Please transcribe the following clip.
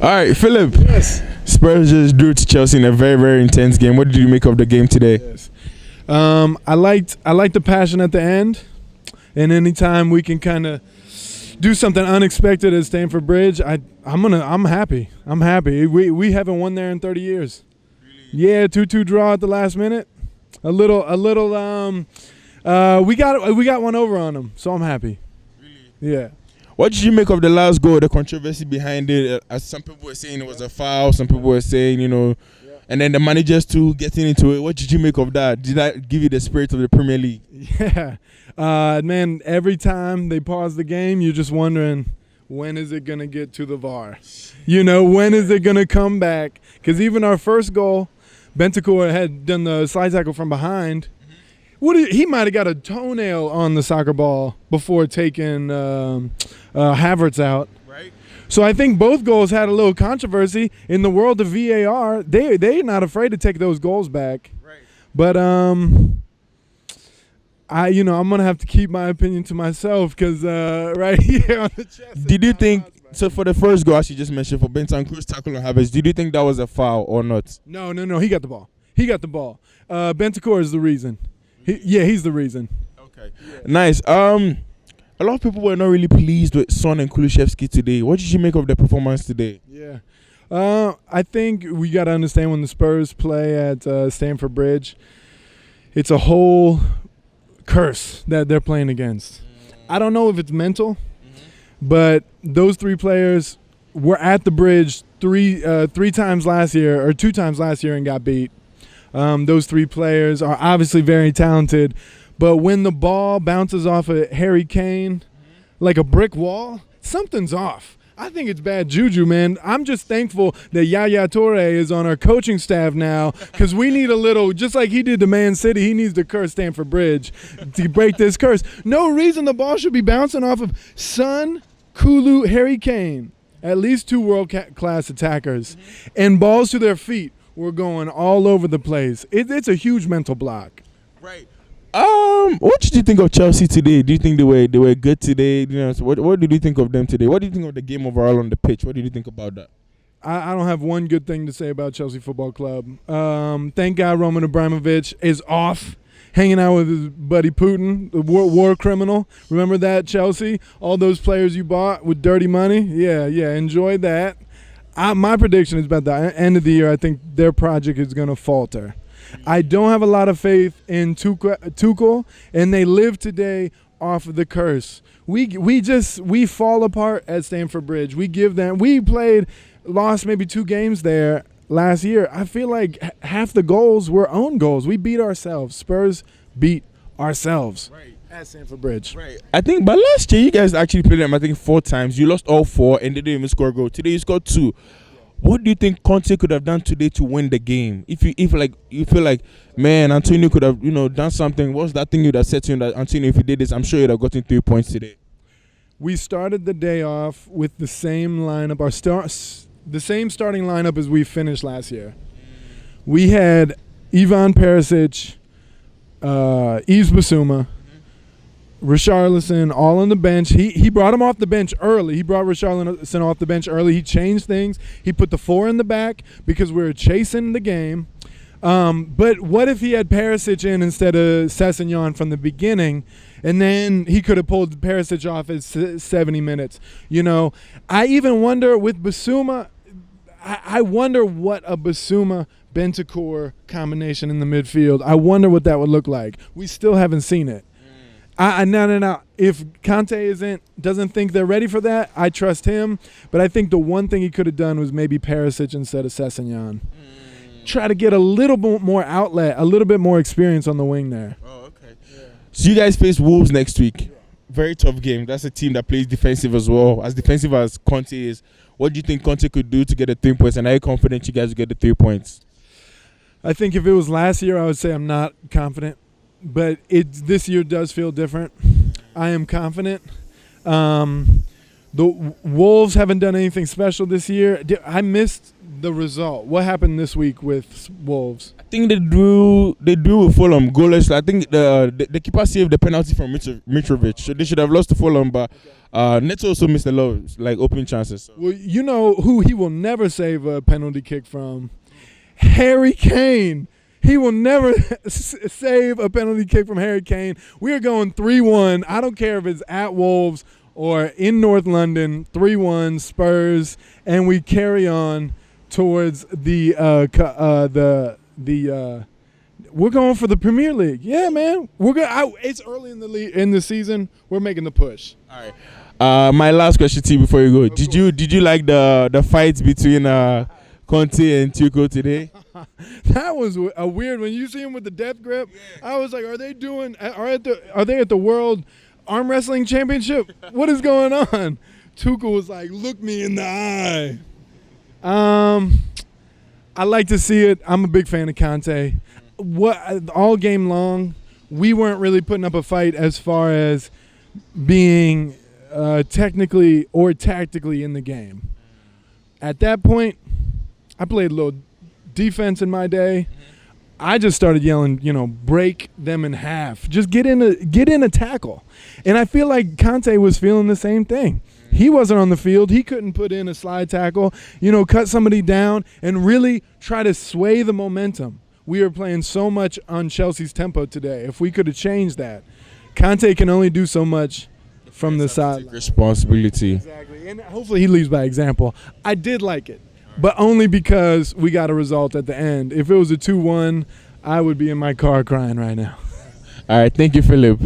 All right, Philip. Yes. Spurs just drew to Chelsea in a very, very intense game. What did you make of the game today? Yes. I liked the passion at the end, and anytime we can kind of do something unexpected at Stamford Bridge, I'm happy. I'm happy. We haven't won there in 30 years. Really? Yeah, 2-2 draw at the last minute. We got one over on them, so I'm happy. Really? Yeah. What did you make of the last goal, the controversy behind it? As some people were saying it was a foul, some people were saying, and then the managers too getting into it. What did you make of that? Did that give you the spirit of the Premier League? Yeah. Man, every time they pause the game, you're just wondering, when is it going to get to the VAR? When is it going to come back? Because even our first goal, Bentancur had done the slide tackle from behind. He might have got a toenail on the soccer ball before taking Havertz out. Right. So I think both goals had a little controversy. In the world of VAR, they're not afraid to take those goals back. Right. But I'm gonna have to keep my opinion to myself because right here on the chest. Did you think so? For the first goal, as you just mentioned, for Bentancur's tackle on Havertz, did you think that was a foul or not? No. He got the ball. Bentancur is the reason. He's the reason. Okay. Yeah. Nice. A lot of people were not really pleased with Son and Kulusevski today. What did you make of the performance today? Yeah. I think we got to understand when the Spurs play at Stamford Bridge, it's a whole curse that they're playing against. I don't know if it's mental, but those three players were at the bridge three times last year or 2 times last year and got beat. Those three players are obviously very talented, but when the ball bounces off of Harry Kane like a brick wall, something's off. I think it's bad juju, man. I'm just thankful that Yaya Toure is on our coaching staff now because we need a little, just like he did to Man City, he needs to curse Stamford Bridge to break this curse. No reason the ball should be bouncing off of Son, Kulu, Harry Kane, at least 2 world-class attackers, and balls to their feet. We're going all over the place. It's a huge mental block. Right. What did you think of Chelsea today? Do you think they were good today? So what did you think of them today? What do you think of the game overall on the pitch? What did you think about that? I don't have one good thing to say about Chelsea Football Club. Thank God Roman Abramovich is off, hanging out with his buddy Putin, the war criminal. Remember that, Chelsea? All those players you bought with dirty money? Yeah, enjoy that. My prediction is about the end of the year, I think their project is going to falter. I don't have a lot of faith in Tuchel, and they live today off of the curse. We fall apart at Stamford Bridge. We lost maybe 2 games there last year. I feel like half the goals were own goals. We beat ourselves. Spurs beat ourselves. Right. At Stamford Bridge. Right. I think, but last year you guys actually played them, I think, 4 times. You lost all 4 and they didn't even score a goal. Today you scored 2. Yeah. What do you think Conte could have done today to win the game? If you feel like, man, Antonio could have, done something. What's that thing you'd have said to him that, Antonio, if you did this, I'm sure you'd have gotten 3 points today? We started the day off with the same lineup, the same starting lineup as we finished last year. We had Ivan Perisic, Yves Bissouma, Richarlison all on the bench. He brought him off the bench early. He brought Richarlison off the bench early. He changed things. He put the 4 in the back because we were chasing the game. But what if he had Perisic in instead of Sessegnon from the beginning, and then he could have pulled Perisic off at 70 minutes? I even wonder with Bissouma, I wonder what a Bissouma Bentancur combination in the midfield, I wonder what that would look like. We still haven't seen it. No. If Conte doesn't think they're ready for that, I trust him. But I think the one thing he could have done was maybe Perisic instead of Sessegnon. Try to get a little bit more outlet, a little bit more experience on the wing there. Oh, okay. Yeah. So you guys face Wolves next week. Yeah. Very tough game. That's a team that plays defensive as well. As defensive as Conte is, what do you think Conte could do to get the 3 points? And are you confident you guys will get the 3 points? I think if it was last year, I would say I'm not confident. But this year does feel different. I am confident. The Wolves haven't done anything special this year. I missed the result. What happened this week with Wolves? I think they drew with Fulham goalless. I think the keeper saved the penalty from Mitrovic. So they should have lost to Fulham, but Neto also missed a lot of open chances. So. Well, you know who he will never save a penalty kick from? Harry Kane. He will never save a penalty kick from Harry Kane. We are going 3-1. I don't care if it's at Wolves or in North London. 3-1 Spurs, and we carry on towards the we're going for the Premier League. Yeah, man. It's early in the season. We're making the push. All right. My last question to you before you go. Did you like the fights between Conte and Tuchel today? That was a weird one. You see him with the death grip. Yeah. I was like, are they at the World Arm Wrestling Championship? What is going on? Tuchel was like, look me in the eye. I like to see it. I'm a big fan of Conte. All game long, we weren't really putting up a fight as far as being technically or tactically in the game. At that point, I played a little defense in my day. I just started yelling, break them in half. Just get in a tackle. And I feel like Conte was feeling the same thing. He wasn't on the field. He couldn't put in a slide tackle, cut somebody down and really try to sway the momentum. We were playing so much on Chelsea's tempo today. If we could have changed that, Conte can only do so much from the side. Responsibility. Exactly. And hopefully he leads by example. I did like it, but only because we got a result at the end. If it was a 2-1, I would be in my car crying right now. All right. Thank you, Philip.